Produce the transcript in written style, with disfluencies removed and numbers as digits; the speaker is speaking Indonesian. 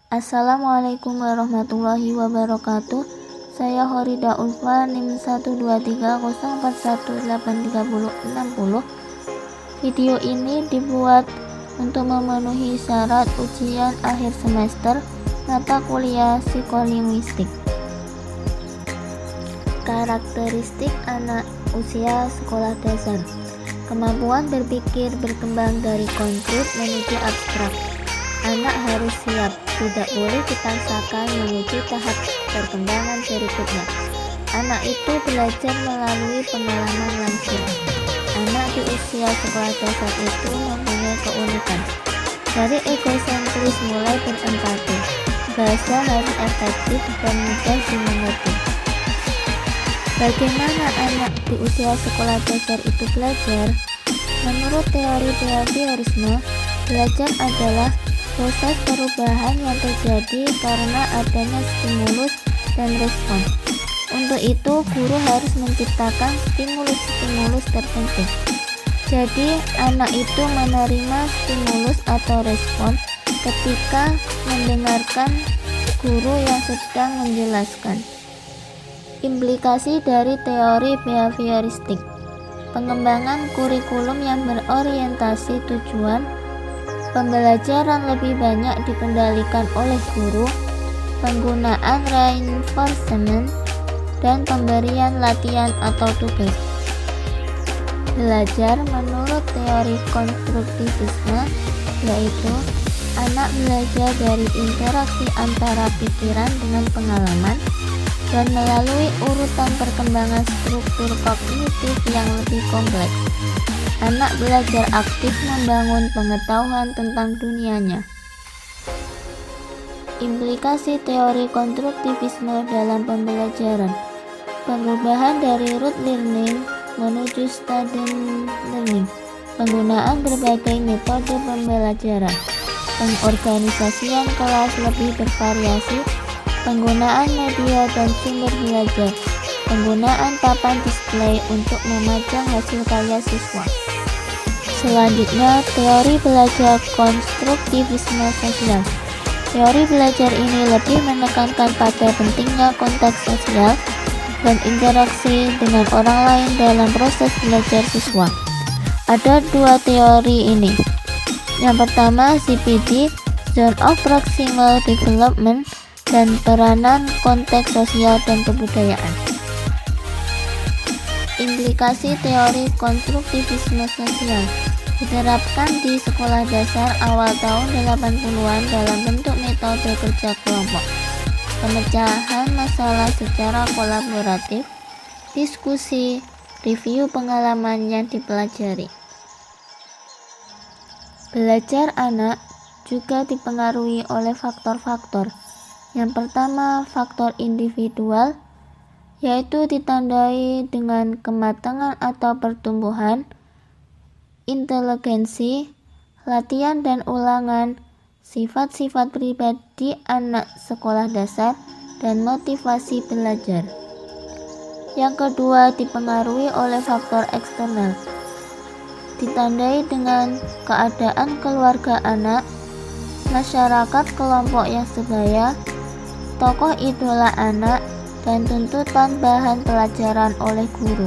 Assalamualaikum warahmatullahi wabarakatuh. Saya Horida Ulfa, NIM 12304183060. Video ini dibuat untuk memenuhi syarat ujian akhir semester mata kuliah psikolinguistik. Karakteristik anak usia sekolah dasar. Kemampuan berpikir berkembang dari konkret menuju abstrak. Anak harus siap, tidak boleh dipaksakan menuju tahap perkembangan berikutnya. Anak itu belajar melalui pengalaman langsung. Anak di usia sekolah dasar itu mempunyai keunikan. Dari egosentris mulai berempati, bahasa harus efektif dan mudah dimengerti. Bagaimana anak di usia sekolah dasar itu belajar? Menurut teori behaviorisme, belajar adalah proses perubahan yang terjadi karena adanya stimulus dan respon. Untuk itu, guru harus menciptakan stimulus-stimulus tertentu. Jadi, anak itu menerima stimulus atau respon ketika mendengarkan guru yang sedang menjelaskan. Implikasi dari teori behavioristik. Pengembangan kurikulum yang berorientasi tujuan. Pembelajaran lebih banyak dikendalikan oleh guru, penggunaan reinforcement, dan pemberian latihan atau tugas. Belajar menurut teori konstruktivisme, yaitu anak belajar dari interaksi antara pikiran dengan pengalaman dan melalui urutan perkembangan struktur kognitif yang lebih kompleks. Anak belajar aktif membangun pengetahuan tentang dunianya. Implikasi teori konstruktivisme dalam pembelajaran. Perubahan dari rote learning menuju student learning. Penggunaan berbagai metode pembelajaran. Pengorganisasian kelas lebih bervariasi. Penggunaan media dan sumber belajar. Penggunaan papan display untuk memajang hasil karya siswa. Selanjutnya, teori belajar konstruktivisme sosial. Teori belajar ini lebih menekankan pada pentingnya konteks sosial dan interaksi dengan orang lain dalam proses belajar siswa. Ada dua teori ini. Yang pertama, CPD, Zone of Proximal Development, dan peranan konteks sosial dan kebudayaan. Implikasi teori konstruktivisme sosial diterapkan di sekolah dasar awal tahun 80-an dalam bentuk metode kerja kelompok, pemecahan masalah secara kolaboratif, diskusi, review pengalaman yang dipelajari. Belajar anak juga dipengaruhi oleh faktor-faktor. Yang pertama, faktor individual, yaitu ditandai dengan kematangan atau pertumbuhan, inteligensi, latihan dan ulangan, sifat-sifat pribadi anak sekolah dasar, dan motivasi belajar. Yang kedua, dipengaruhi oleh faktor eksternal, ditandai dengan keadaan keluarga anak, masyarakat kelompok yang sebaya, tokoh idola anak, dan tuntutan bahan pelajaran oleh guru.